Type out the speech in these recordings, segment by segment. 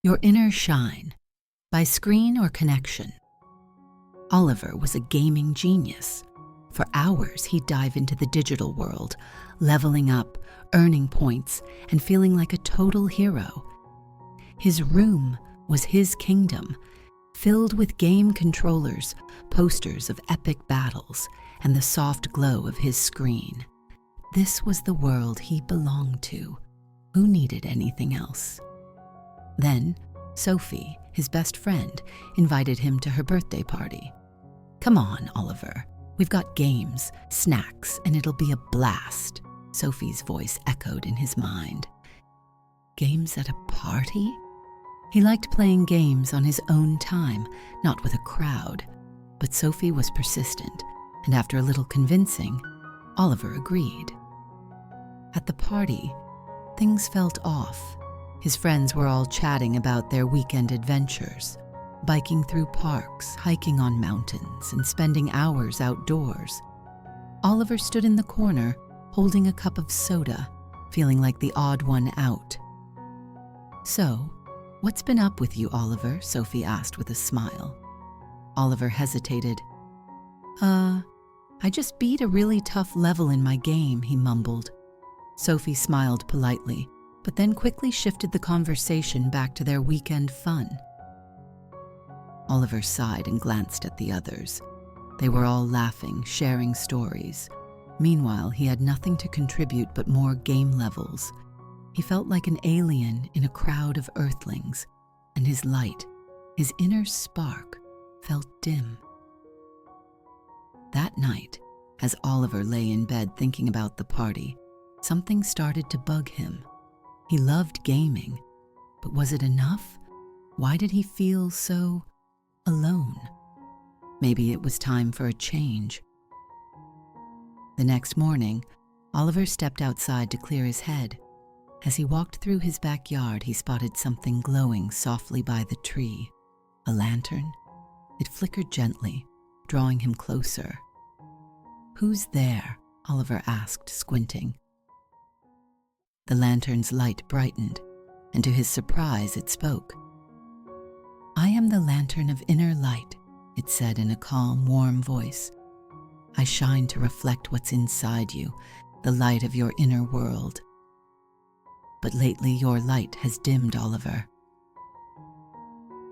Your Inner Shine, by Screen or Connection. Oliver was a gaming genius. For hours, he'd dive into the digital world, leveling up, earning points, and feeling like a total hero. His room was his kingdom, filled with game controllers, posters of epic battles, and the soft glow of his screen. This was the world he belonged to. Who needed anything else? Then, Sophie, his best friend, invited him to her birthday party. "Come on, Oliver. We've got games, snacks, and it'll be a blast," Sophie's voice echoed in his mind. Games at a party? He liked playing games on his own time, not with a crowd. But Sophie was persistent, and after a little convincing, Oliver agreed. At the party, things felt off. His friends were all chatting about their weekend adventures, biking through parks, hiking on mountains, and spending hours outdoors. Oliver stood in the corner, holding a cup of soda, feeling like the odd one out. "So, what's been up with you, Oliver?" Sophie asked with a smile. Oliver hesitated. I just beat a really tough level in my game," he mumbled. Sophie smiled politely, but then quickly shifted the conversation back to their weekend fun. Oliver sighed and glanced at the others. They were all laughing, sharing stories. Meanwhile, he had nothing to contribute but more game levels. He felt like an alien in a crowd of earthlings, and his light, his inner spark, felt dim. That night, as Oliver lay in bed thinking about the party, something started to bug him. He loved gaming, but was it enough? Why did he feel so alone? Maybe it was time for a change. The next morning, Oliver stepped outside to clear his head. As he walked through his backyard, he spotted something glowing softly by the tree. A lantern? It flickered gently, drawing him closer. "Who's there?" Oliver asked, squinting. The lantern's light brightened, and to his surprise it spoke. "I am the lantern of inner light," it said in a calm, warm voice. "I shine to reflect what's inside you, the light of your inner world. But lately your light has dimmed, Oliver."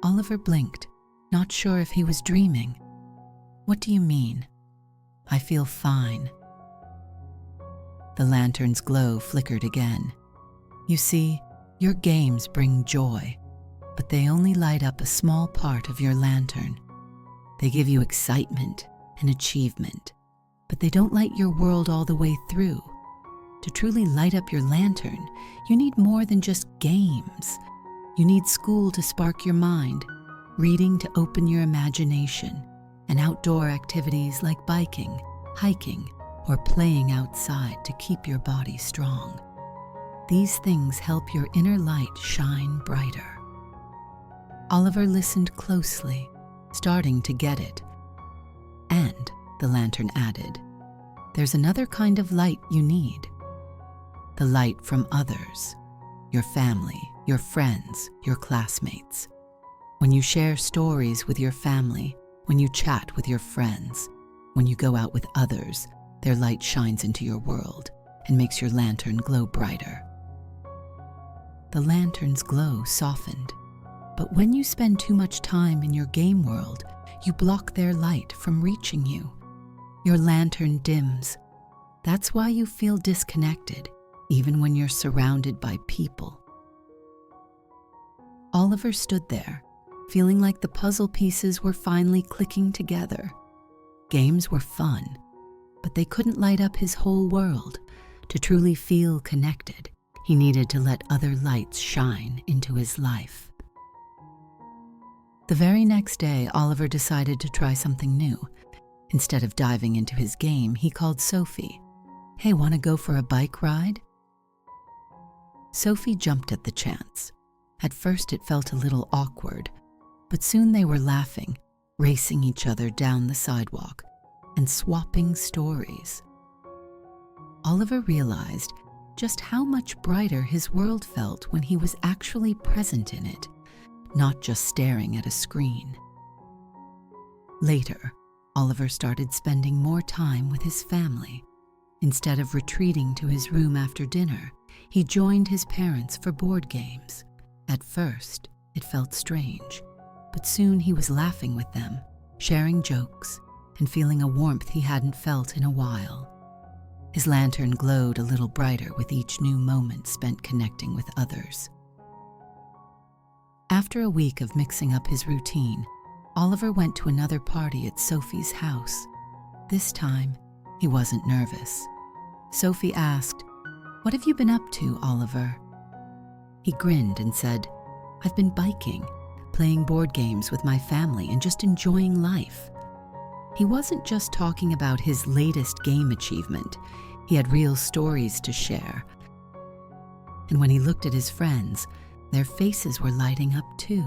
Oliver blinked, not sure if he was dreaming. "What do you mean?" "I feel fine." The lantern's glow flickered again. "You see, your games bring joy, but they only light up a small part of your lantern. They give you excitement and achievement, but they don't light your world all the way through. To truly light up your lantern, you need more than just games. You need school to spark your mind, reading to open your imagination, and outdoor activities like biking, hiking, or playing outside to keep your body strong. These things help your inner light shine brighter." Oliver listened closely, starting to get it. "And," the lantern added, "there's another kind of light you need. The light from others, your family, your friends, your classmates. When you share stories with your family, when you chat with your friends, when you go out with others, their light shines into your world and makes your lantern glow brighter." The lantern's glow softened, but when you spend too much time in your game world, you block their light from reaching you. Your lantern dims. That's why you feel disconnected, even when you're surrounded by people. Oliver stood there, feeling like the puzzle pieces were finally clicking together. Games were fun, but they couldn't light up his whole world. To truly feel connected, he needed to let other lights shine into his life. The very next day, Oliver decided to try something new. Instead of diving into his game, he called Sophie. "Hey, want to go for a bike ride?" Sophie jumped at the chance. At first it felt a little awkward, but soon they were laughing, racing each other down the sidewalk, and swapping stories. Oliver realized just how much brighter his world felt when he was actually present in it, not just staring at a screen. Later, Oliver started spending more time with his family. Instead of retreating to his room after dinner, he joined his parents for board games. At first, it felt strange, but soon he was laughing with them, sharing jokes, and feeling a warmth he hadn't felt in a while. His lantern glowed a little brighter with each new moment spent connecting with others. After a week of mixing up his routine, Oliver went to another party at Sophie's house. This time, he wasn't nervous. Sophie asked, "What have you been up to, Oliver?" He grinned and said, "I've been biking, playing board games with my family and just enjoying life." He wasn't just talking about his latest game achievement. He had real stories to share. And when he looked at his friends, their faces were lighting up too.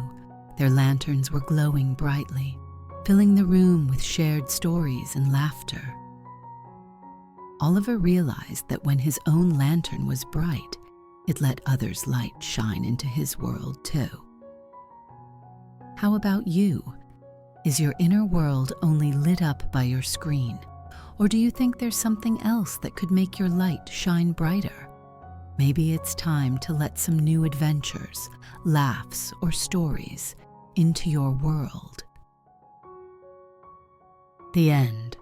Their lanterns were glowing brightly, filling the room with shared stories and laughter. Oliver realized that when his own lantern was bright, it let others' light shine into his world too. How about you? Is your inner world only lit up by your screen? Or do you think there's something else that could make your light shine brighter? Maybe it's time to let some new adventures, laughs, or stories into your world. The end.